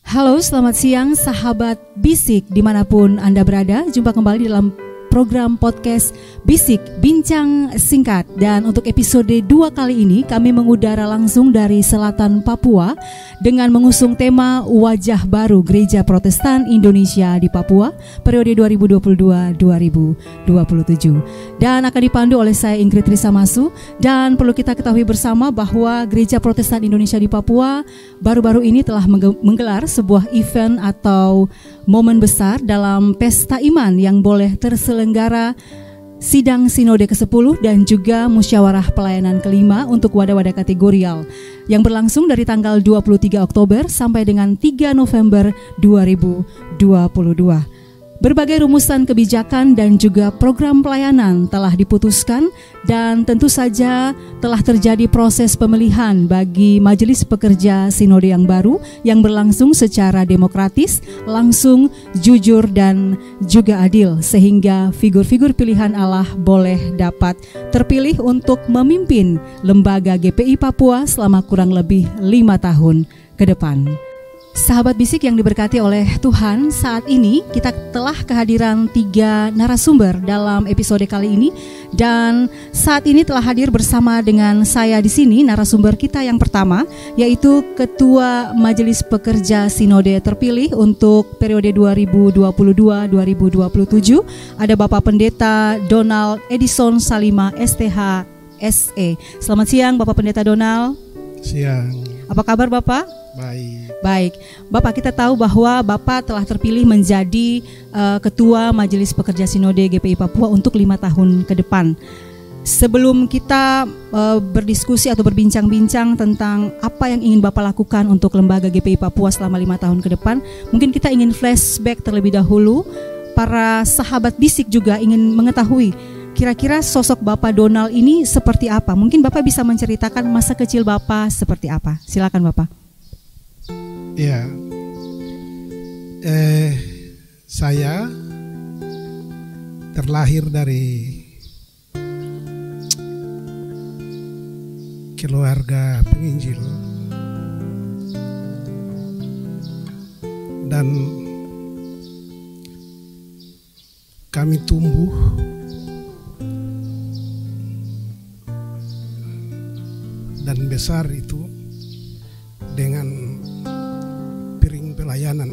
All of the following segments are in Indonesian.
Halo, selamat siang sahabat Bisik dimanapun Anda berada. Jumpa kembali dalam program podcast Bisik Bincang Singkat. Dan untuk episode 2 kali ini kami mengudara langsung dari selatan Papua dengan mengusung tema Wajah Baru Gereja Protestan Indonesia di Papua periode 2022-2027. Dan akan dipandu oleh saya Ingrid Risamasu. Dan perlu kita ketahui bersama bahwa Gereja Protestan Indonesia di Papua baru-baru ini telah menggelar sebuah event atau momen besar dalam pesta iman yang boleh terselenggara sidang sinode ke-10 dan juga musyawarah pelayanan ke-5 untuk wadah-wadah kategorial yang berlangsung dari tanggal 23 Oktober sampai dengan 3 November 2022. Berbagai rumusan kebijakan dan juga program pelayanan telah diputuskan dan tentu saja telah terjadi proses pemilihan bagi Majelis Pekerja Sinode yang baru yang berlangsung secara demokratis, langsung, jujur dan juga adil sehingga figur-figur pilihan Allah boleh dapat terpilih untuk memimpin lembaga GPI Papua selama kurang lebih 5 tahun ke depan. Sahabat Bisik yang diberkati oleh Tuhan, saat ini kita telah kehadiran 3 narasumber dalam episode kali ini. Dan saat ini telah hadir bersama dengan saya di sini narasumber kita yang pertama, yaitu Ketua Majelis Pekerja Sinode terpilih untuk periode 2022-2027. Ada Bapak Pendeta Donald Edison Salima STH SE. Selamat siang Bapak Pendeta Donald. Siang. Apa kabar Bapak? Baik, Bapak, kita tahu bahwa Bapak telah terpilih menjadi Ketua Majelis Pekerja Sinode GPI Papua untuk 5 tahun ke depan. Sebelum kita berdiskusi atau berbincang-bincang tentang apa yang ingin Bapak lakukan untuk lembaga GPI Papua selama 5 tahun ke depan, mungkin kita ingin flashback terlebih dahulu. Para sahabat Bisik juga ingin mengetahui kira-kira sosok Bapak Donald ini seperti apa. Mungkin Bapak bisa menceritakan masa kecil Bapak seperti apa. Silakan Bapak. Ya, saya terlahir dari keluarga penginjil dan kami tumbuh dan besar itu dengan pelayanan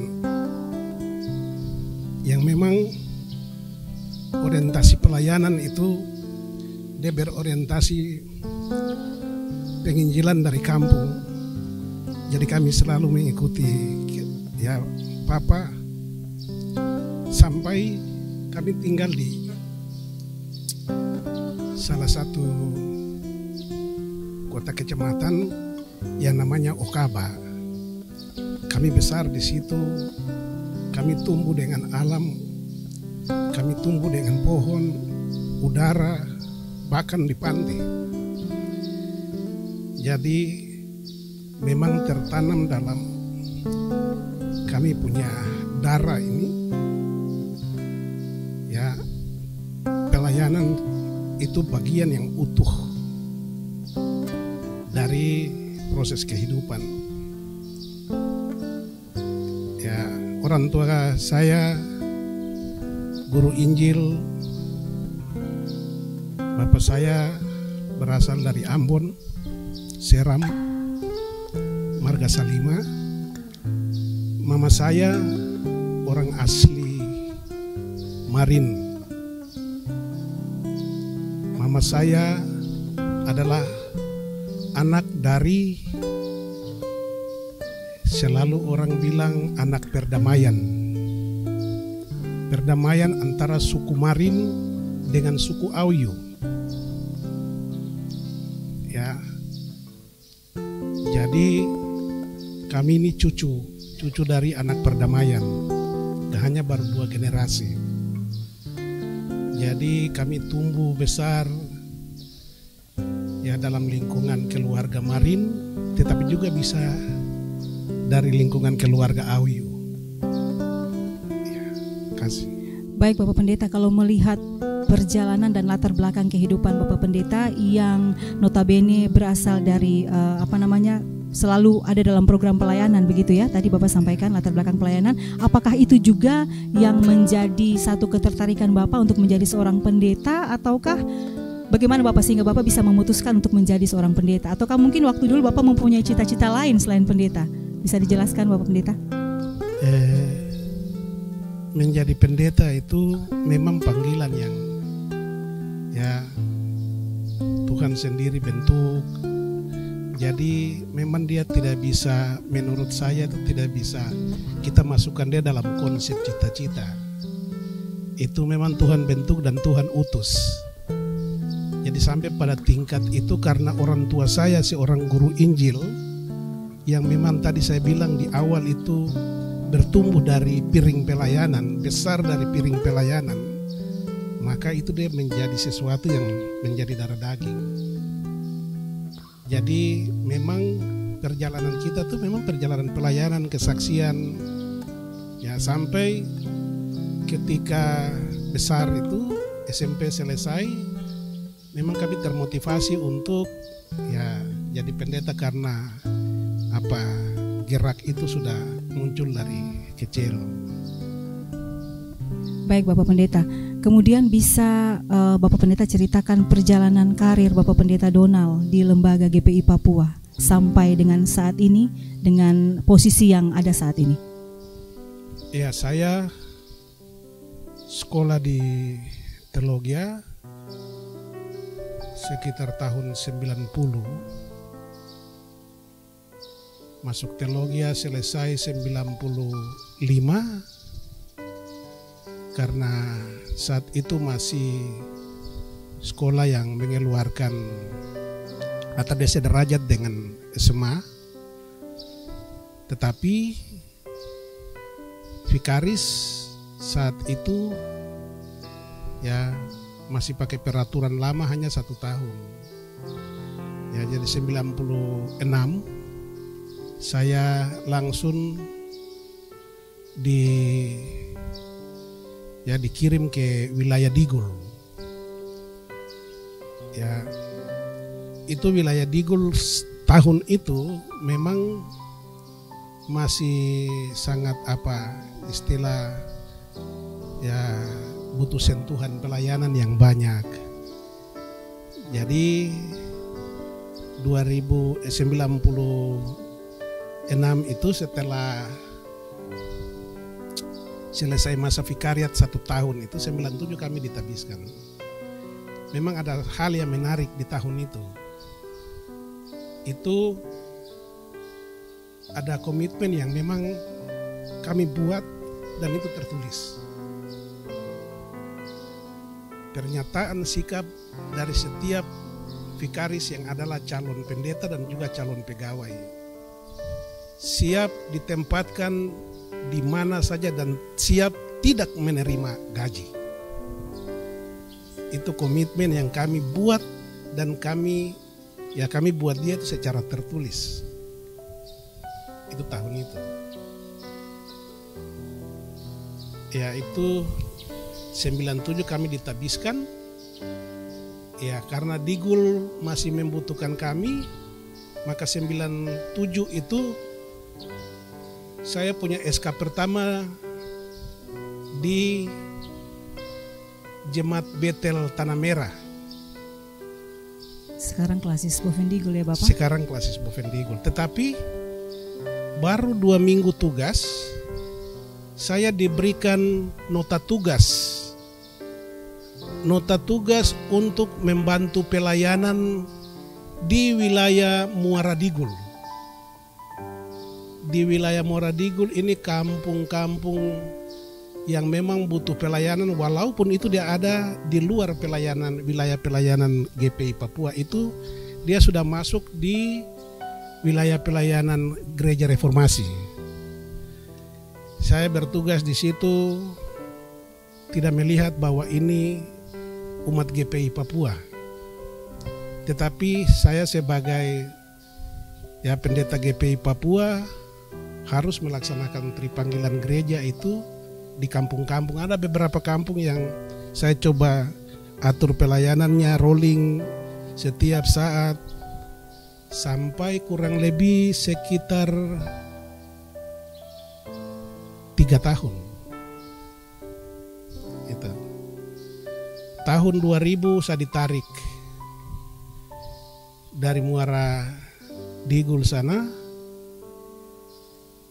yang memang orientasi pelayanan itu dia berorientasi penginjilan dari kampung. Jadi kami selalu mengikuti ya Papa sampai kami tinggal di salah satu kota kecamatan yang namanya Okaba. Kami besar di situ, kami tumbuh dengan alam, kami tumbuh dengan pohon, udara, bahkan di pantai. Jadi memang tertanam dalam kami punya darah ini, ya pelayanan itu bagian yang utuh dari proses kehidupan. Orang tua saya guru Injil, bapak saya berasal dari Ambon, Seram, Marga Salima. Mama saya orang asli Marin. Mama saya adalah anak dari, selalu orang bilang anak perdamaian. Perdamaian antara suku Marin dengan suku Auyu. Ya. Jadi kami ini cucu dari anak perdamaian. Dan hanya baru 2 generasi. Jadi kami tumbuh besar ya dalam lingkungan keluarga Marin, tetapi juga bisa dari lingkungan keluarga Auyu. Ya, kasih. Baik Bapak Pendeta, kalau melihat perjalanan dan latar belakang kehidupan Bapak Pendeta yang notabene berasal dari selalu ada dalam program pelayanan begitu ya. Tadi Bapak sampaikan latar belakang pelayanan. Apakah itu juga yang menjadi satu ketertarikan Bapak untuk menjadi seorang pendeta, ataukah bagaimana Bapak sehingga Bapak bisa memutuskan untuk menjadi seorang pendeta? Ataukah mungkin waktu dulu Bapak mempunyai cita-cita lain selain pendeta? Bisa dijelaskan Bapak Pendeta? Menjadi pendeta itu memang panggilan yang ya Tuhan sendiri bentuk. Jadi memang dia tidak bisa, menurut saya itu tidak bisa kita masukkan dia dalam konsep cita-cita. Itu memang Tuhan bentuk dan Tuhan utus. Jadi sampai pada tingkat itu karena orang tua saya seorang guru Injil, yang memang tadi saya bilang di awal itu bertumbuh dari piring pelayanan, besar dari piring pelayanan, maka itu dia menjadi sesuatu yang menjadi darah daging. Jadi memang perjalanan kita tuh memang perjalanan pelayanan, kesaksian, ya sampai ketika besar itu SMP selesai, memang kami termotivasi untuk ya jadi pendeta karena apa, gerak itu sudah muncul dari kecil. Baik Bapak Pendeta, kemudian bisa Bapak Pendeta ceritakan perjalanan karir Bapak Pendeta Donald di Lembaga GPI Papua sampai dengan saat ini, dengan posisi yang ada saat ini. Ya, saya sekolah di Teologia sekitar tahun 90. Masuk Teologia selesai 95. Karena saat itu masih sekolah yang mengeluarkan atau sederajat dengan SMA, tetapi vikaris saat itu ya masih pakai peraturan lama hanya 1 tahun. Ya, jadi 96 saya langsung dikirim ke wilayah Digul. Ya, itu wilayah Digul tahun itu memang masih sangat istilah ya butuh sentuhan pelayanan yang banyak. Jadi 96 itu setelah selesai masa vikariat 1 tahun itu 97 kami ditabiskan. Memang ada hal yang menarik di tahun itu. Itu ada komitmen yang memang kami buat dan itu tertulis. Pernyataan sikap dari setiap vikaris yang adalah calon pendeta dan juga calon pegawai. Siap ditempatkan di mana saja dan siap tidak menerima gaji. Itu komitmen yang kami buat dan kami buat dia itu secara tertulis. Itu tahun itu. Ya, itu 97 kami ditabiskan. Ya, karena Digul masih membutuhkan kami, maka 97 itu saya punya SK pertama di Jemaat Betel Tanah Merah. Sekarang Klasis Bovendigul ya Bapak? Sekarang Klasis Bovendigul. Tetapi baru 2 minggu tugas, saya diberikan nota tugas. Nota tugas untuk membantu pelayanan di wilayah Muara Digul. Di wilayah Muara Digul ini kampung-kampung yang memang butuh pelayanan, walaupun itu dia ada di luar pelayanan, wilayah pelayanan GPI Papua itu dia sudah masuk di wilayah pelayanan Gereja Reformasi. Saya bertugas di situ tidak melihat bahwa ini umat GPI Papua, tetapi saya sebagai pendeta GPI Papua harus melaksanakan tripanggilan gereja itu di kampung-kampung. Ada beberapa kampung yang saya coba atur pelayanannya rolling setiap saat. sampai kurang lebih sekitar 3 tahun. Itu. Tahun 2000 saya ditarik dari Muara Digul sana,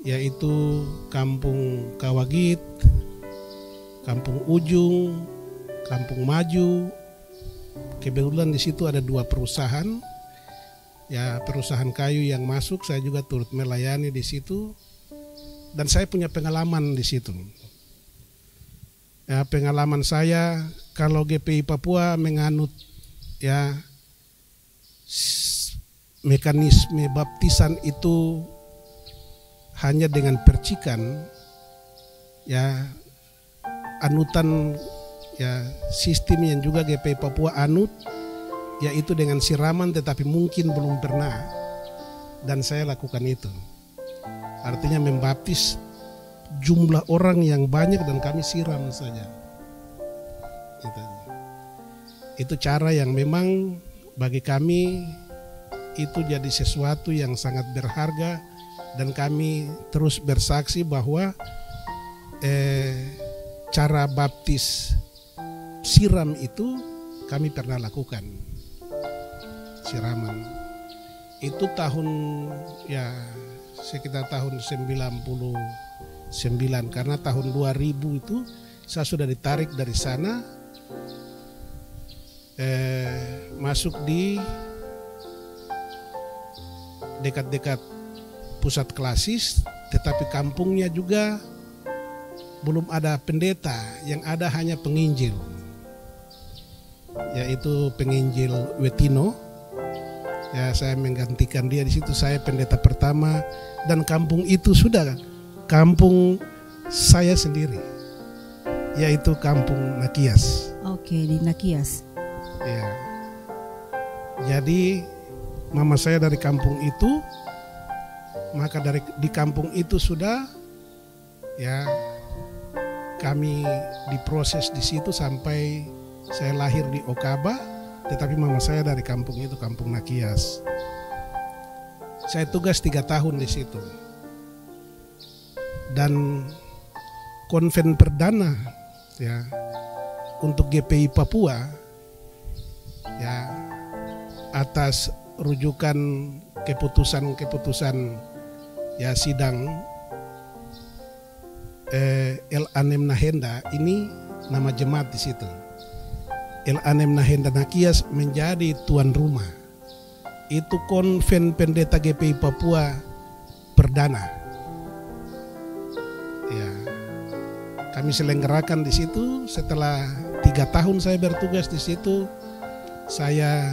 yaitu Kampung Kawagit, Kampung Ujung, Kampung Maju. Kebetulan di situ ada 2 perusahaan, ya perusahaan kayu yang masuk, saya juga turut melayani di situ, dan saya punya pengalaman di situ. Ya, pengalaman saya kalau GPI Papua menganut ya mekanisme baptisan itu hanya dengan percikan, ya anutan ya sistem yang juga GPI Papua anut, yaitu dengan siraman, tetapi mungkin belum pernah, dan saya lakukan itu. Artinya membaptis jumlah orang yang banyak dan kami siram saja. Itu cara yang memang bagi kami itu jadi sesuatu yang sangat berharga, dan kami terus bersaksi bahwa cara baptis siram itu kami pernah lakukan. Siraman itu tahun ya sekitar tahun 99, karena tahun 2000 itu saya sudah ditarik dari sana, masuk di dekat-dekat pusat klasis, tetapi kampungnya juga belum ada pendeta, yang ada hanya penginjil, yaitu penginjil Wetino. Ya, saya menggantikan dia di situ. Saya pendeta pertama, dan kampung itu sudah kampung saya sendiri, yaitu Kampung Nakias. Oke, di Nakias. Ya. Jadi mama saya dari kampung itu, maka di kampung itu sudah ya kami diproses di situ sampai saya lahir di Okaba, tetapi mama saya dari kampung itu, Kampung Nakias. Saya tugas 3 tahun di situ, dan konven perdana ya untuk GPI Papua ya atas rujukan keputusan ya sidang El Anem Nahenda, ini nama jemaat di situ. El Anem Nahenda Nakias menjadi tuan rumah. Itu konven pendeta GPI Papua perdana. Ya, kami selenggarakan di situ. Setelah 3 tahun saya bertugas di situ, saya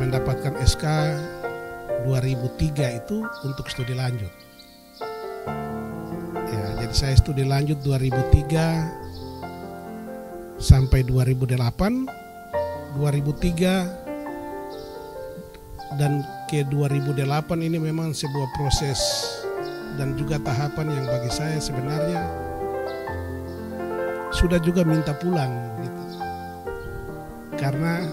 mendapatkan SK 2003 itu untuk studi lanjut. Ya, jadi saya studi lanjut 2003 sampai 2008, 2003 dan ke 2008 ini memang sebuah proses dan juga tahapan yang bagi saya sebenarnya sudah juga minta pulang gitu. Karena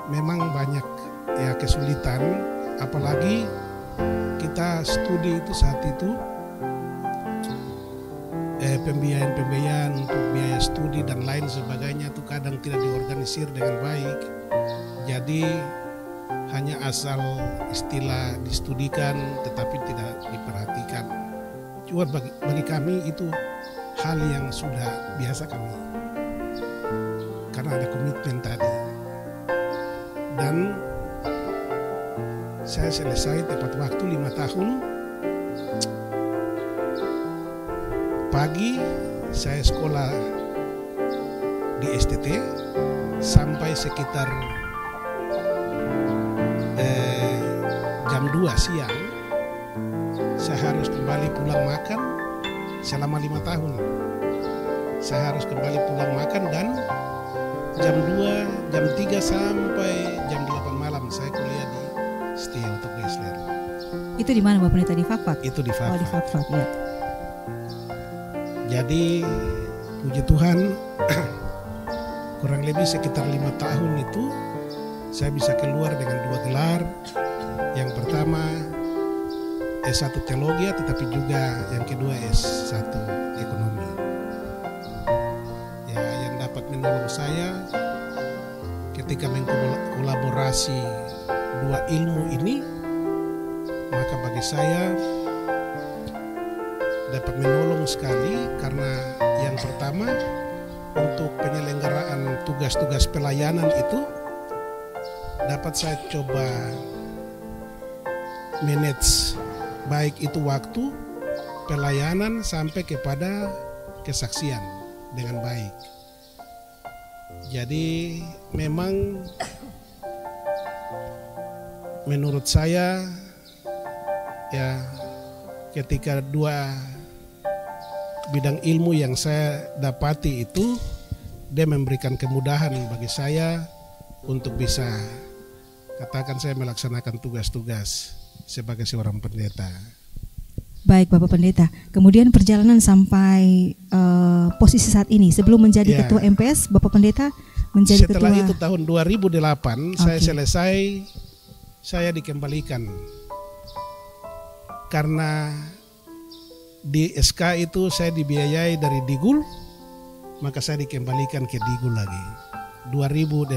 memang banyak ya kesulitan, apalagi kita studi itu saat itu pembiayaan untuk biaya studi dan lain sebagainya itu kadang tidak diorganisir dengan baik. Jadi hanya asal istilah distudikan tetapi tidak diperhatikan. Cuma bagi kami itu hal yang sudah biasa kami, karena ada komitmen tadi. Dan saya selesai tepat waktu 5 tahun. Pagi saya sekolah di STT sampai sekitar jam 2 siang. Saya harus kembali pulang makan selama 5 tahun. Saya harus kembali pulang makan, dan jam 2, jam 3 sampai jam 8 malam saya kuliah di Setia untuk Geisler. Itu di mana Bapak Pendeta? Di Fakfak? Itu di Fakfak. Oh, di Fakfak, ya. Jadi puji Tuhan kurang lebih sekitar 5 tahun itu saya bisa keluar dengan 2 gelar. Yang pertama S1 teologi, tetapi juga yang kedua S1 ekonomi. Ya, yang dapat menolong saya ketika mengkolaborasi 2 ilmu ini, maka bagi saya dapat menolong sekali, karena yang pertama untuk penyelenggaraan tugas-tugas pelayanan itu dapat saya coba manage, baik itu waktu pelayanan sampai kepada kesaksian dengan baik. Jadi memang menurut saya ya, ketika 2 bidang ilmu yang saya dapati itu, dia memberikan kemudahan bagi saya untuk bisa, katakan, saya melaksanakan tugas-tugas sebagai seorang pendeta. Baik Bapak Pendeta, kemudian perjalanan sampai posisi saat ini, sebelum menjadi Ketua MPS, Bapak Pendeta menjadi setelah Ketua. Itu tahun 2008 saya selesai, saya dikembalikan karena di SK itu saya dibiayai dari Digul, maka saya dikembalikan ke Digul lagi 2018.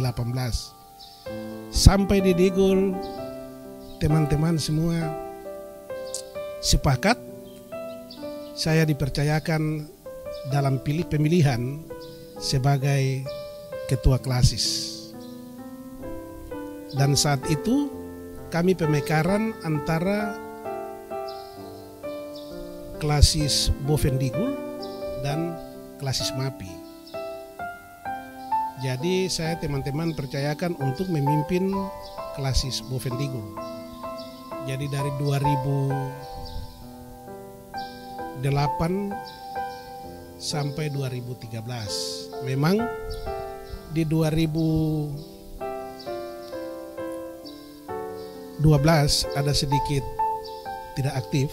Sampai di Digul, teman-teman semua sepakat saya dipercayakan dalam pemilihan sebagai ketua klasis. Dan saat itu kami pemekaran antara klasis Bovendigul dan klasis MAPI. Jadi saya teman-teman percayakan untuk memimpin klasis Bovendigul. Jadi dari 2008 sampai 2013. Memang di 2012 ada sedikit tidak aktif.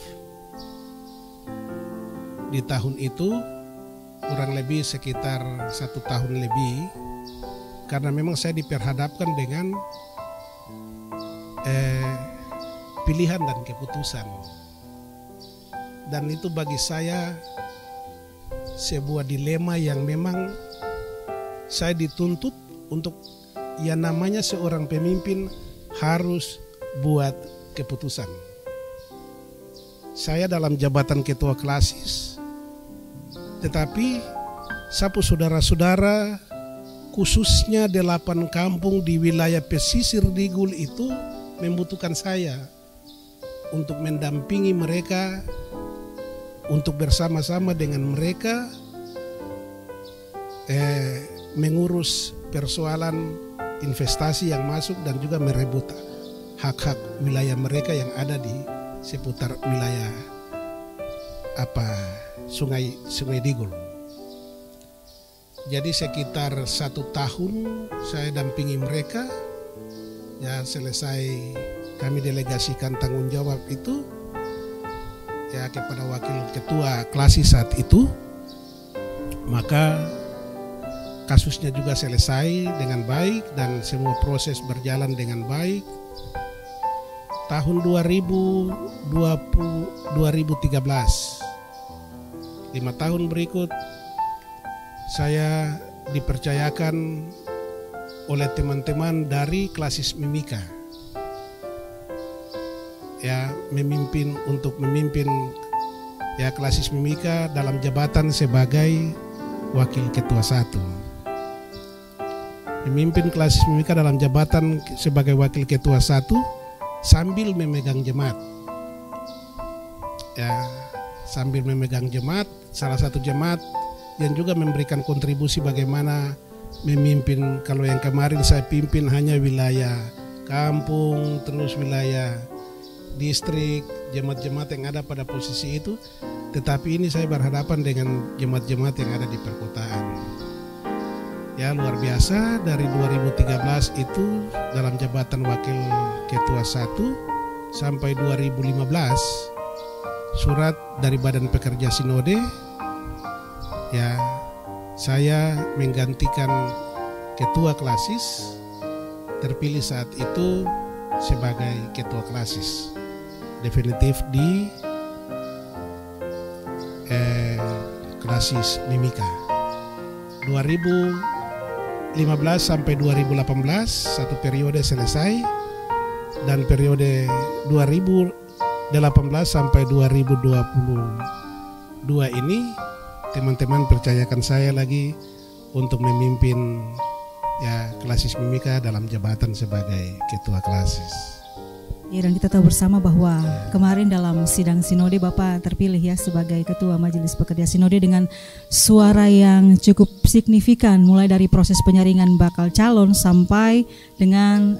Di tahun itu kurang lebih sekitar 1 tahun lebih, karena memang saya diperhadapkan dengan pilihan dan keputusan, dan itu bagi saya sebuah dilema yang memang saya dituntut untuk, yang namanya seorang pemimpin harus buat keputusan. Saya dalam jabatan ketua klasis, tetapi sapu saudara-saudara, khususnya 8 kampung di wilayah pesisir Digul itu membutuhkan saya untuk mendampingi mereka, untuk bersama-sama dengan mereka mengurus persoalan investasi yang masuk dan juga merebut hak-hak wilayah mereka yang ada di seputar wilayah Sungai Digul. Jadi sekitar 1 tahun saya dampingi mereka. Ya, selesai kami delegasikan tanggung jawab itu ya kepada wakil ketua klasis saat itu. Maka kasusnya juga selesai dengan baik dan semua proses berjalan dengan baik. Tahun 2013, 5 tahun berikut, saya dipercayakan oleh teman-teman dari klasis Mimika ya memimpin ya klasis Mimika dalam jabatan sebagai wakil ketua 1. Memimpin klasis Mimika dalam jabatan sebagai wakil ketua 1 sambil memegang jemaat. Ya, sambil memegang jemaat, salah satu jemaat yang juga memberikan kontribusi bagaimana memimpin. Kalau yang kemarin saya pimpin hanya wilayah kampung, terus wilayah distrik, jemaat-jemaat yang ada pada posisi itu. Tetapi ini saya berhadapan dengan jemaat-jemaat yang ada di perkotaan. Ya, luar biasa. Dari 2013 itu dalam jabatan wakil ketua 1 sampai 2015 surat dari Badan Pekerja Sinode ya saya menggantikan ketua klasis terpilih saat itu sebagai ketua klasis definitif di klasis Mimika 2015 sampai 2018 satu periode selesai, dan periode 2018 sampai 2022 ini teman-teman percayakan saya lagi untuk memimpin ya klasis Mimika dalam jabatan sebagai ketua klasis. Ya, dan kita tahu bersama bahwa kemarin dalam sidang sinode Bapak terpilih ya sebagai Ketua Majelis Pekerja Sinode dengan suara yang cukup signifikan, mulai dari proses penyaringan bakal calon sampai dengan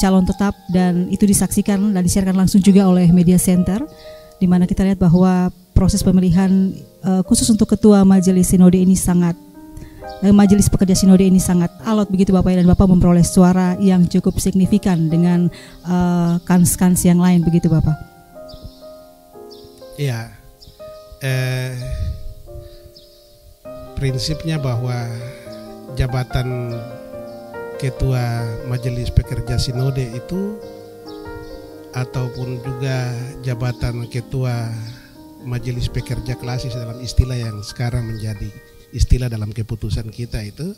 calon tetap, dan itu disaksikan dan disiarkan langsung juga oleh Media Center, di mana kita lihat bahwa proses pemilihan khusus untuk Ketua Majelis Sinode ini Majelis Pekerja Sinode ini sangat alot begitu Bapak, dan Bapak memperoleh suara yang cukup signifikan dengan kans-kans yang lain begitu Bapak. Iya, prinsipnya bahwa jabatan Ketua Majelis Pekerja Sinode itu ataupun juga jabatan Ketua Majelis Pekerja Klasis dalam istilah yang sekarang menjadi istilah dalam keputusan kita itu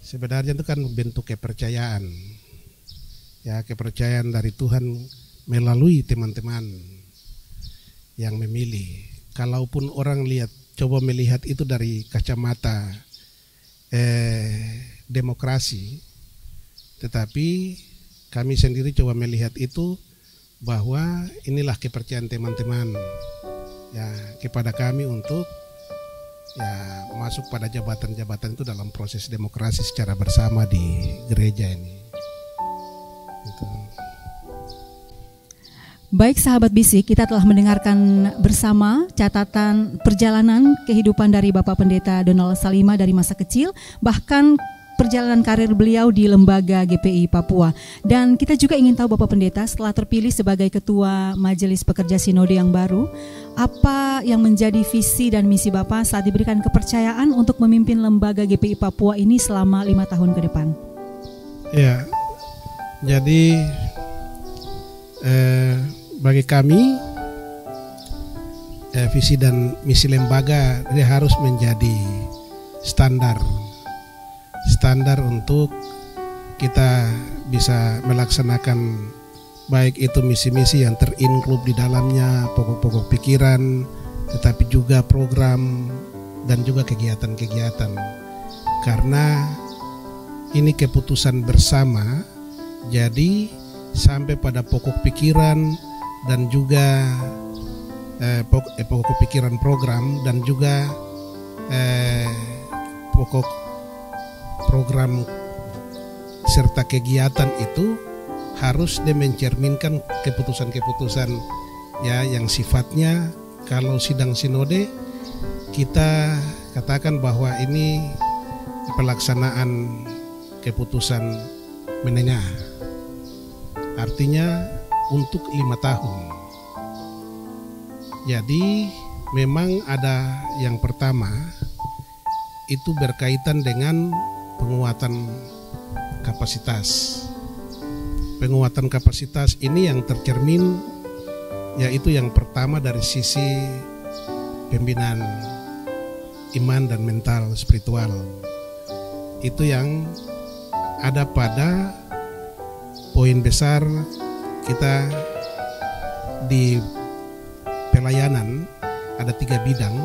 sebenarnya itu kan bentuk kepercayaan, ya, kepercayaan dari Tuhan melalui teman-teman yang memilih. Kalaupun orang coba melihat itu dari kacamata demokrasi, tetapi kami sendiri coba melihat itu bahwa inilah kepercayaan teman-teman ya kepada kami untuk ya masuk pada jabatan-jabatan itu dalam proses demokrasi secara bersama di gereja ini. Gitu. Baik sahabat Bisik, kita telah mendengarkan bersama catatan perjalanan kehidupan dari Bapak Pendeta Donald Salima dari masa kecil, bahkan perjalanan karir beliau di lembaga GPI Papua. Dan kita juga ingin tahu Bapak Pendeta, setelah terpilih sebagai Ketua Majelis Pekerja Sinode yang baru, apa yang menjadi visi dan misi Bapak saat diberikan kepercayaan untuk memimpin lembaga GPI Papua ini selama 5 tahun ke depan? Ya, jadi bagi kami visi dan misi lembaga dia harus menjadi standar untuk kita bisa melaksanakan baik itu misi-misi yang terinclude di dalamnya, pokok-pokok pikiran, tetapi juga program dan juga kegiatan-kegiatan. Karena ini keputusan bersama, jadi sampai pada pokok pikiran dan juga pokok pikiran program dan juga pokok program serta kegiatan itu harus mencerminkan keputusan-keputusan ya yang sifatnya kalau sidang sinode kita katakan bahwa ini pelaksanaan keputusan menengah, artinya untuk 5 tahun. Jadi memang ada yang pertama itu berkaitan dengan penguatan kapasitas. Penguatan kapasitas ini yang tercermin yaitu yang pertama dari sisi pembinaan iman dan mental spiritual. Itu yang ada pada poin besar kita di pelayanan. Ada 3 bidang,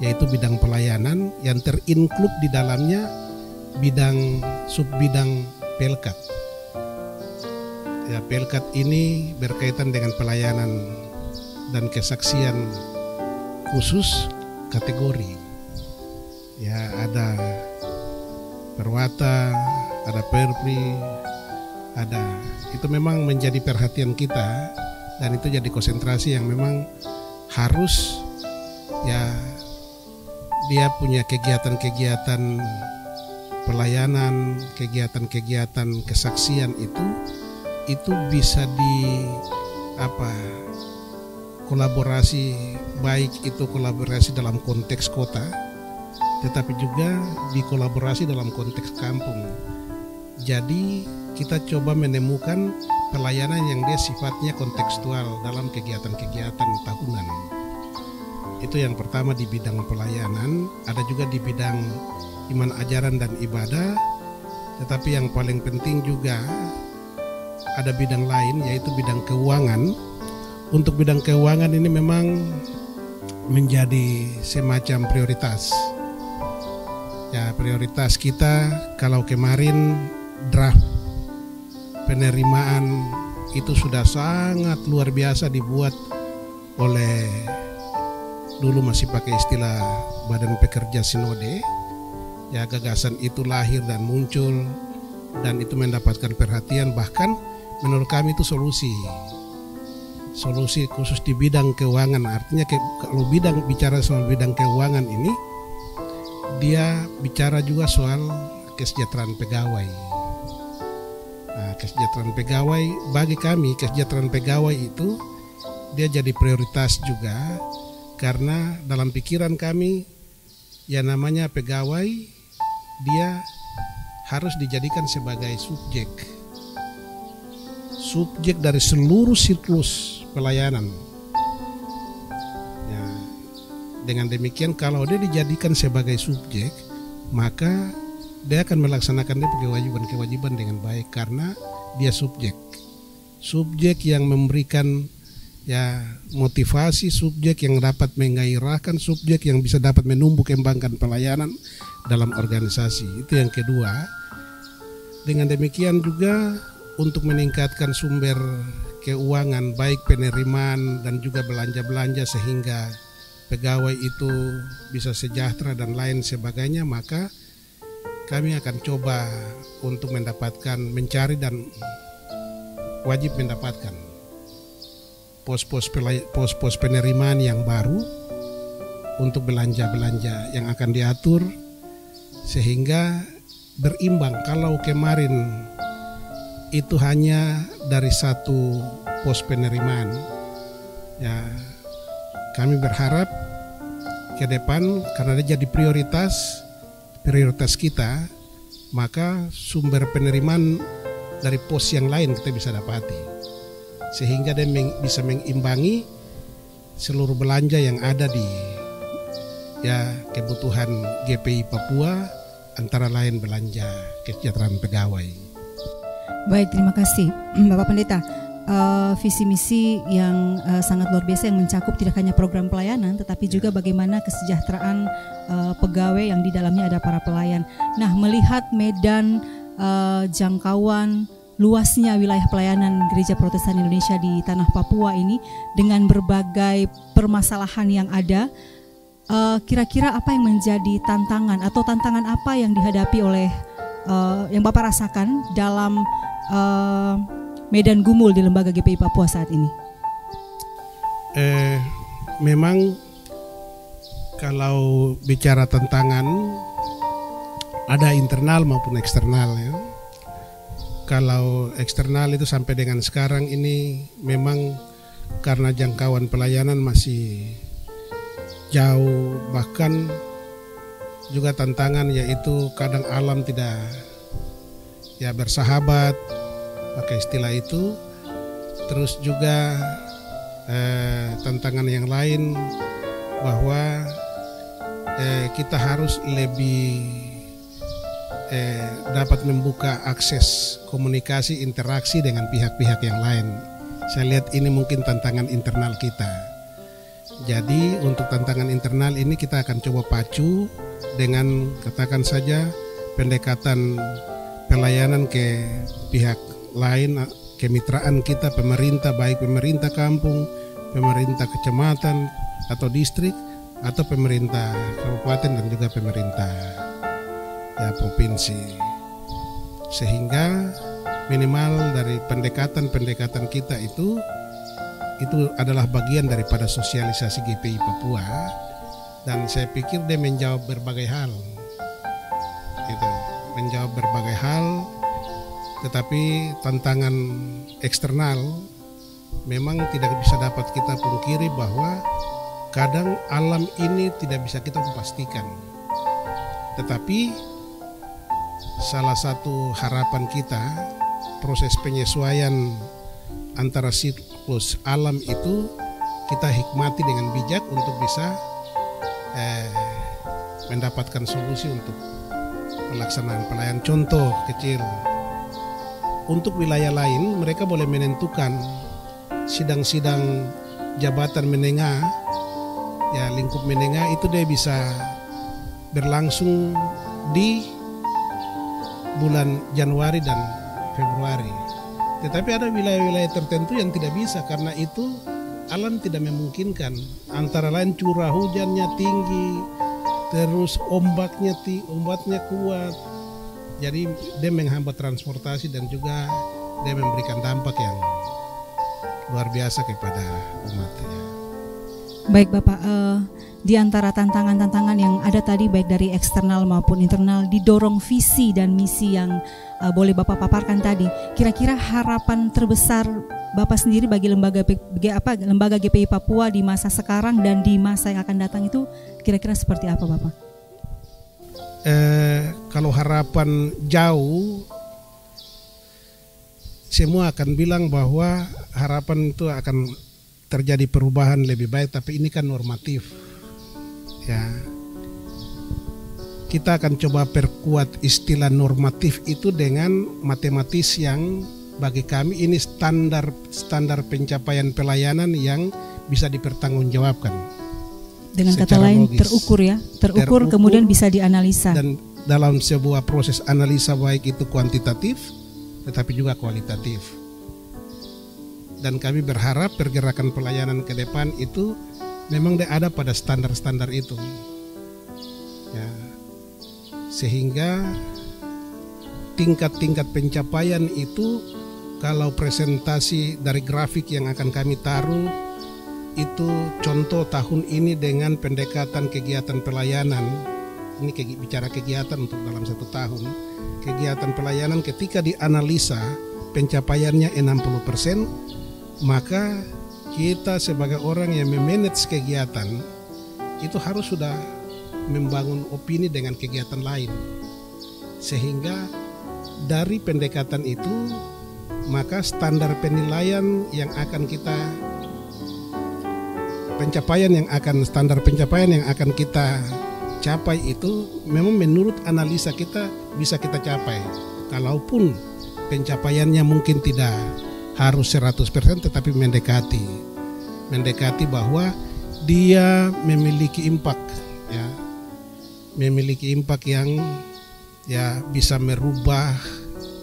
yaitu bidang pelayanan yang terinclude di dalamnya bidang subbidang pelkat. Ya, pelkat ini berkaitan dengan pelayanan dan kesaksian khusus kategori. Ya, ada perwata, ada perpri, ada. Itu memang menjadi perhatian kita dan itu jadi konsentrasi yang memang harus ya dia punya kegiatan-kegiatan pelayanan, kegiatan-kegiatan kesaksian itu bisa kolaborasi, baik itu kolaborasi dalam konteks kota tetapi juga dikolaborasi dalam konteks kampung. Jadi kita coba menemukan pelayanan yang dia sifatnya kontekstual dalam kegiatan-kegiatan tahunan. Itu yang pertama di bidang pelayanan. Ada juga di bidang iman ajaran dan ibadah. Tetapi yang paling penting juga ada bidang lain, yaitu bidang keuangan. Untuk bidang keuangan ini memang menjadi semacam prioritas. Ya, prioritas kita kalau kemarin draft penerimaan itu sudah sangat luar biasa dibuat oleh, dulu masih pakai istilah Badan Pekerja Sinode. Ya, gagasan itu lahir dan muncul dan itu mendapatkan perhatian, bahkan menurut kami itu solusi khusus di bidang keuangan. Artinya kalau bicara soal bidang keuangan ini, dia bicara juga soal kesejahteraan pegawai. Nah, kesejahteraan pegawai bagi kami, kesejahteraan pegawai itu dia jadi prioritas juga, karena dalam pikiran kami ya namanya pegawai dia harus dijadikan sebagai subjek dari seluruh siklus pelayanan. Ya, dengan demikian kalau dia dijadikan sebagai subjek, maka dia akan melaksanakan dia kewajiban dengan baik, karena dia subjek yang memberikan ya motivasi, subjek yang dapat menggairahkan, subjek yang bisa dapat menumbuh kembangkan pelayanan dalam organisasi. Itu yang kedua. Dengan demikian juga untuk meningkatkan sumber keuangan, baik penerimaan dan juga belanja-belanja, sehingga pegawai itu bisa sejahtera dan lain sebagainya, maka kami akan coba untuk mencari dan wajib mendapatkan pos-pos penerimaan yang baru untuk belanja-belanja yang akan diatur, sehingga berimbang. Kalau kemarin itu hanya dari satu pos penerimaan, ya kami berharap ke depan karena dia jadi prioritas kita, maka sumber penerimaan dari pos yang lain kita bisa dapati, sehingga dia bisa mengimbangi seluruh belanja yang ada di kebutuhan GPI Papua, antara lain belanja kesejahteraan pegawai. Baik, terima kasih Bapak Pendeta. Visi misi yang sangat luar biasa yang mencakup tidak hanya program pelayanan, tetapi juga bagaimana kesejahteraan pegawai yang di dalamnya ada para pelayan. Nah, melihat medan jangkauan luasnya wilayah pelayanan Gereja Protestan Indonesia di tanah Papua ini dengan berbagai permasalahan yang ada, kira-kira apa yang menjadi tantangan atau tantangan apa yang dihadapi oleh yang Bapak rasakan dalam medan gumul di lembaga GPI Papua saat ini? Memang kalau bicara tantangan ada internal maupun eksternal ya. Kalau eksternal itu sampai dengan sekarang ini memang karena jangkauan pelayanan masih jauh, bahkan juga tantangan yaitu kadang alam tidak bersahabat, pakai istilah itu. Terus juga tantangan yang lain bahwa kita harus lebih dapat membuka akses komunikasi, interaksi dengan pihak-pihak yang lain. Saya lihat ini mungkin tantangan internal kita. Jadi untuk tantangan internal ini kita akan coba pacu dengan katakan saja pendekatan pelayanan ke pihak lain, kemitraan kita, pemerintah, baik pemerintah kampung, pemerintah kecamatan atau distrik, atau pemerintah kabupaten dan juga pemerintah provinsi, sehingga minimal dari pendekatan kita itu adalah bagian daripada sosialisasi GPI Papua, dan saya pikir dia menjawab berbagai hal, tetapi tantangan eksternal memang tidak bisa dapat kita pungkiri bahwa kadang alam ini tidak bisa kita pastikan, tetapi salah satu harapan kita, proses penyesuaian antara siklus alam itu kita hikmati dengan bijak untuk bisa mendapatkan solusi untuk pelaksanaan pelayanan. Contoh kecil, untuk wilayah lain mereka boleh menentukan sidang-sidang jabatan menengah, ya lingkup menengah itu dia bisa berlangsung di bulan Januari dan Februari. Tetapi ada wilayah-wilayah tertentu yang tidak bisa karena itu alam tidak memungkinkan. Antara lain curah hujannya tinggi, terus ombaknya kuat. Jadi dia menghambat transportasi dan juga dia memberikan dampak yang luar biasa kepada umatnya. Baik Bapak, di antara tantangan-tantangan yang ada tadi baik dari eksternal maupun internal, didorong visi dan misi yang boleh Bapak paparkan tadi. Kira-kira harapan terbesar Bapak sendiri bagi lembaga GPI Papua di masa sekarang dan di masa yang akan datang itu kira-kira seperti apa Bapak? Kalau harapan jauh, semua akan bilang bahwa harapan itu akan terjadi perubahan lebih baik, tapi ini kan normatif. Ya, kita akan coba perkuat istilah normatif itu dengan matematis yang bagi kami ini standar pencapaian pelayanan yang bisa dipertanggungjawabkan. Dengan kata lain logis. Terukur kemudian bisa dianalisa. Dan dalam sebuah proses analisa baik itu kuantitatif tetapi juga kualitatif. Dan kami berharap pergerakan pelayanan ke depan itu memang ada pada standar-standar itu. Ya. Sehingga tingkat-tingkat pencapaian itu kalau presentasi dari grafik yang akan kami taruh itu contoh tahun ini dengan pendekatan kegiatan pelayanan. Ini bicara kegiatan untuk dalam 1 tahun. Kegiatan pelayanan ketika dianalisa pencapaiannya 60%, maka kita sebagai orang yang memanage kegiatan itu harus sudah membangun opini dengan kegiatan lain. Sehingga dari pendekatan itu maka standar penilaian yang akan kita standar pencapaian yang akan kita capai itu memang menurut analisa kita bisa kita capai. Kalaupun pencapaiannya mungkin tidak harus 100% tetapi mendekati bahwa dia memiliki impact, ya, memiliki impact yang ya bisa merubah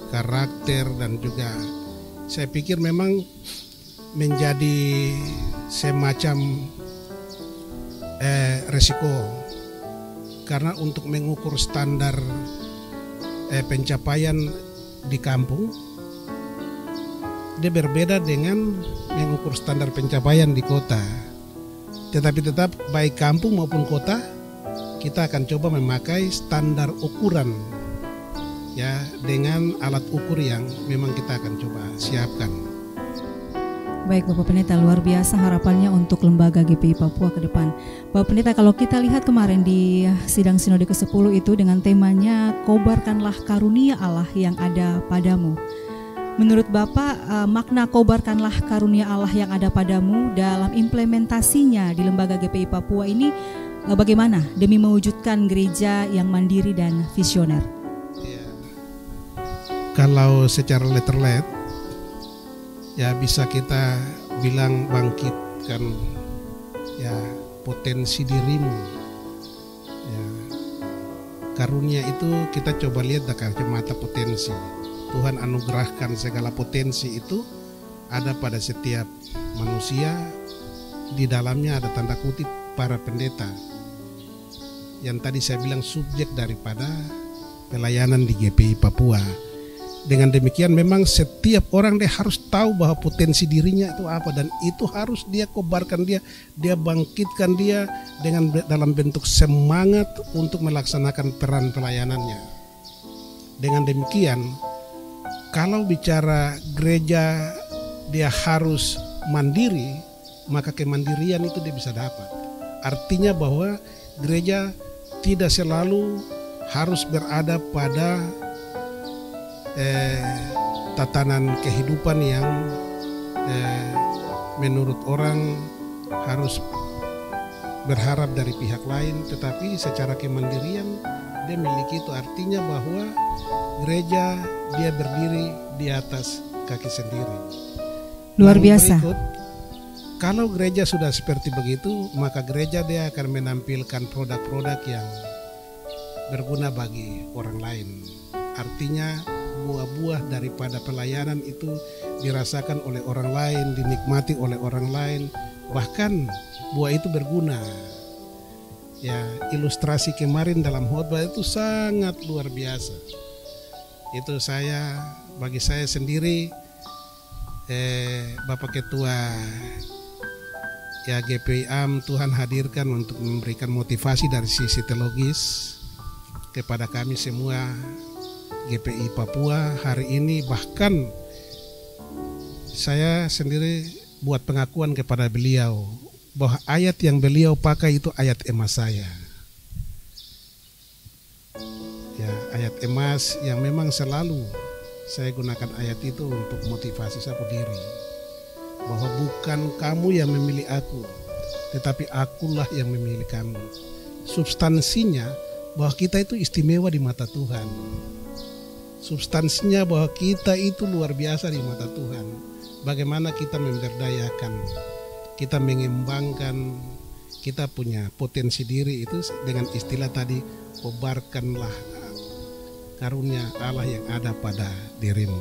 karakter dan juga saya pikir memang menjadi semacam resiko karena untuk mengukur standar pencapaian di kampung dia berbeda dengan mengukur standar pencapaian di kota. Tetapi tetap baik kampung maupun kota kita akan coba memakai standar ukuran ya dengan alat ukur yang memang kita akan coba siapkan. Baik Bapak Pendeta, luar biasa harapannya untuk lembaga GPI Papua ke depan. Bapak Pendeta, kalau kita lihat kemarin di sidang sinode ke-10 itu dengan temanya kobarkanlah karunia Allah yang ada padamu. Menurut Bapak, makna kobarkanlah karunia Allah yang ada padamu dalam implementasinya di lembaga GPI Papua ini bagaimana demi mewujudkan gereja yang mandiri dan visioner? Ya. Kalau secara letterlet, ya bisa kita bilang bangkitkan ya potensi dirimu. Ya. Karunia itu kita coba lihat dari kacamata potensi. Tuhan anugerahkan segala potensi itu ada pada setiap manusia. Di dalamnya ada tanda kutip para pendeta. Yang tadi saya bilang subjek daripada pelayanan di GPI Papua. Dengan demikian memang setiap orang dia harus tahu bahwa potensi dirinya itu apa dan itu harus dia kobarkan dia bangkitkan dia dengan dalam bentuk semangat untuk melaksanakan peran pelayanannya. Dengan demikian kalau bicara gereja dia harus mandiri, maka kemandirian itu dia bisa dapat. Artinya bahwa gereja tidak selalu harus berada pada tatanan kehidupan yang menurut orang harus berharap dari pihak lain, tetapi secara kemandirian dia miliki itu. Artinya bahwa gereja dia berdiri di atas kaki sendiri. Luar biasa. Berikut, kalau gereja sudah seperti begitu, maka gereja dia akan menampilkan produk-produk yang berguna bagi orang lain. Artinya buah-buah daripada pelayanan itu dirasakan oleh orang lain, dinikmati oleh orang lain, bahkan buah itu berguna. Ya, ilustrasi kemarin dalam khotbah itu sangat luar biasa. Itu bagi saya sendiri, Bapak Ketua ya GPI AM, Tuhan hadirkan untuk memberikan motivasi dari sisi teologis kepada kami semua GPI Papua hari ini. Bahkan saya sendiri buat pengakuan kepada beliau bahwa ayat yang beliau pakai itu ayat emas saya. Ya, ayat emas yang memang selalu saya gunakan ayat itu untuk motivasi saya diri. Bahwa bukan kamu yang memilih aku, tetapi akulah yang memilih kamu. Substansinya bahwa kita itu istimewa di mata Tuhan. Substansinya bahwa kita itu luar biasa di mata Tuhan. Bagaimana kita memberdayakan, kita mengembangkan, kita punya potensi diri itu dengan istilah tadi, kobarkanlah karunia Allah yang ada pada dirimu.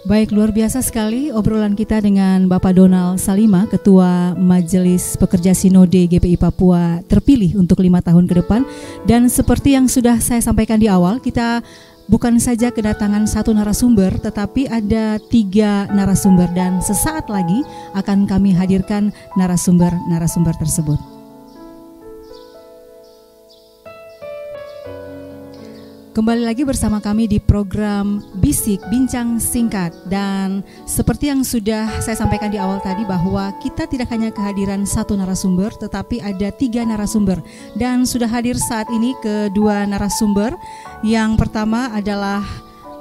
Baik, luar biasa sekali obrolan kita dengan Bapak Donald Salima, Ketua Majelis Pekerja Sinode GPI Papua terpilih untuk 5 tahun ke depan. Dan seperti yang sudah saya sampaikan di awal, kita bukan saja kedatangan satu narasumber, tetapi ada 3 narasumber, dan sesaat lagi akan kami hadirkan narasumber tersebut. Kembali lagi bersama kami di program Bisik Bincang Singkat, dan seperti yang sudah saya sampaikan di awal tadi bahwa kita tidak hanya kehadiran satu narasumber, tetapi ada 3 narasumber, dan sudah hadir saat ini kedua narasumber. Yang pertama adalah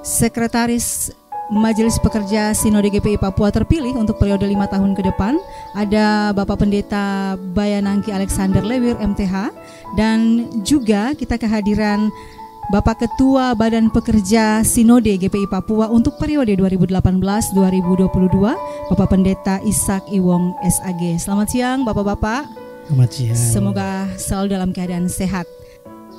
Sekretaris Majelis Pekerja Sinode GPI Papua terpilih untuk periode 5 tahun ke depan, ada Bapak Pendeta Bayanangki Alexander Lewir MTH, dan juga kita kehadiran Bapak Ketua Badan Pekerja Sinode GPI Papua untuk periode 2018-2022, Bapak Pendeta Ishak Iwong SAG. Selamat siang Bapak-Bapak. Selamat siang. Semoga selalu dalam keadaan sehat.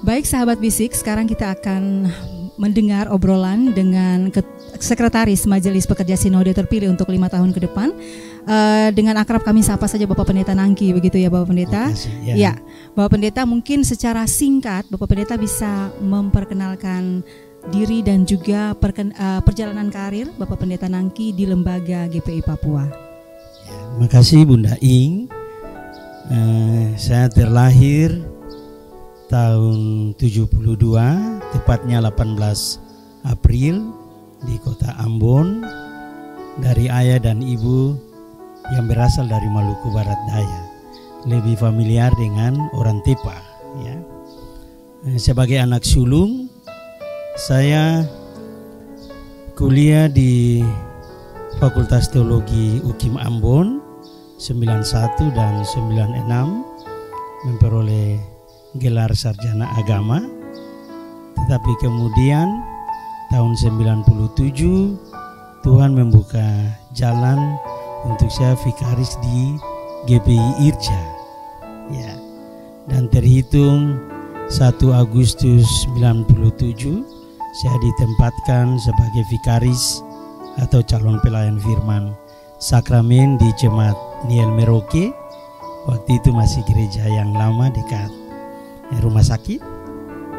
Baik sahabat Bisik, sekarang kita akan mendengar obrolan dengan Sekretaris Majelis Pekerja Sinode terpilih untuk 5 tahun ke depan. Dengan akrab kami sapa saja Bapak Pendeta Nangki, begitu ya Bapak Pendeta? Ya, Bapak Pendeta, mungkin secara singkat Bapak Pendeta bisa memperkenalkan diri dan juga perjalanan karir Bapak Pendeta Nangki di lembaga GPI Papua. Ya, terima kasih Bunda Ing. Saya terlahir tahun 72, tepatnya 18 April di kota Ambon, dari ayah dan ibu yang berasal dari Maluku Barat Daya, lebih familiar dengan orang Tepa. Ya. Sebagai anak sulung, saya kuliah di Fakultas Teologi UKIM Ambon 91 dan 96, memperoleh gelar sarjana agama. Tetapi kemudian tahun 97 Tuhan membuka jalan untuk saya vikaris di GPI Irja. Ya. Dan terhitung 1 Agustus 97 saya ditempatkan sebagai vikaris atau calon pelayan firman sakramen di Jemaat Niel Merauke. Waktu itu masih gereja yang lama dekat rumah sakit,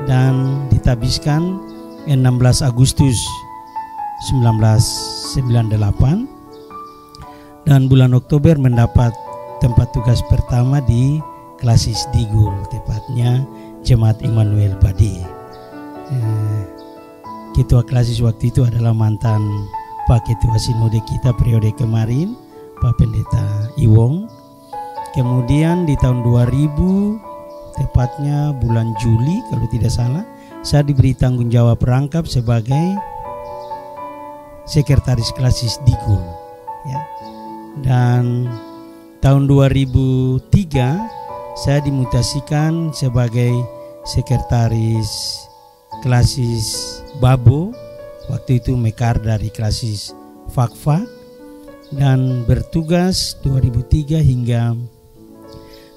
dan ditabiskan 16 Agustus 1998, dan bulan Oktober mendapat tempat tugas pertama di Klasis Digul, tepatnya Jemaat Immanuel Padi. Ketua Klasis waktu itu adalah mantan Pak Ketua Sinode kita periode kemarin, Pak Pendeta Iwong. Kemudian di tahun 2000, tepatnya bulan Juli kalau tidak salah, saya diberi tanggung jawab rangkap sebagai sekretaris klasis Digul, ya. Dan tahun 2003 saya dimutasikan sebagai sekretaris klasis Babo, waktu itu mekar dari klasis Fakfak, dan bertugas 2003 hingga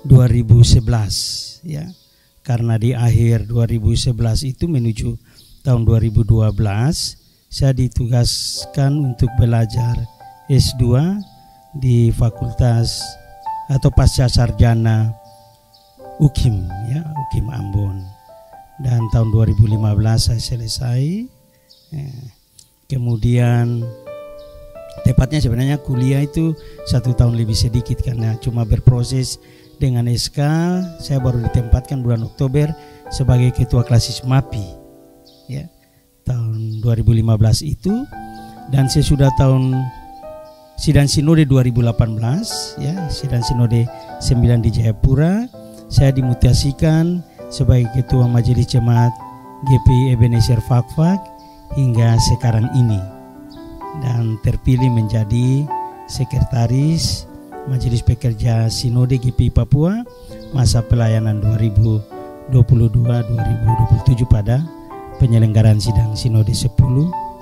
2011, ya. Karena di akhir 2011 itu menuju tahun 2012 saya ditugaskan untuk belajar S2 di Fakultas atau Pasca Sarjana UKIM, ya, UKIM Ambon. Dan tahun 2015 saya selesai. Kemudian tepatnya sebenarnya kuliah itu 1 tahun lebih sedikit karena cuma berproses dengan SK. Saya baru ditempatkan bulan Oktober sebagai ketua klasis MAPI, ya, tahun 2015 itu. Dan sesudah tahun Sidang Sinode 2018, ya, Sidang Sinode 9 di Jayapura, saya dimutasikan sebagai ketua Majelis Jemaat GPI Ebenezer Fakfak hingga sekarang ini, dan terpilih menjadi sekretaris Majelis Pekerja Sinode GPI Papua masa pelayanan 2022-2027 pada penyelenggaraan sidang Sinode 10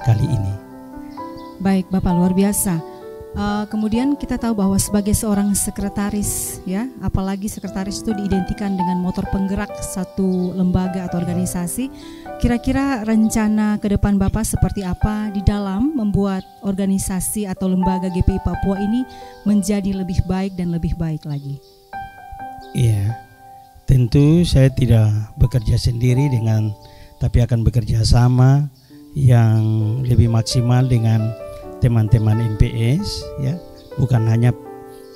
kali ini. Baik, Bapak, luar biasa. Kemudian kita tahu bahwa sebagai seorang sekretaris, ya, apalagi sekretaris itu diidentikan dengan motor penggerak satu lembaga atau organisasi. Kira-kira rencana ke depan Bapak seperti apa di dalam membuat organisasi atau lembaga GPI Papua ini menjadi lebih baik dan lebih baik lagi? Iya, tentu saya tidak bekerja sendiri tapi akan bekerja sama yang lebih maksimal dengan teman-teman MPS, ya, bukan hanya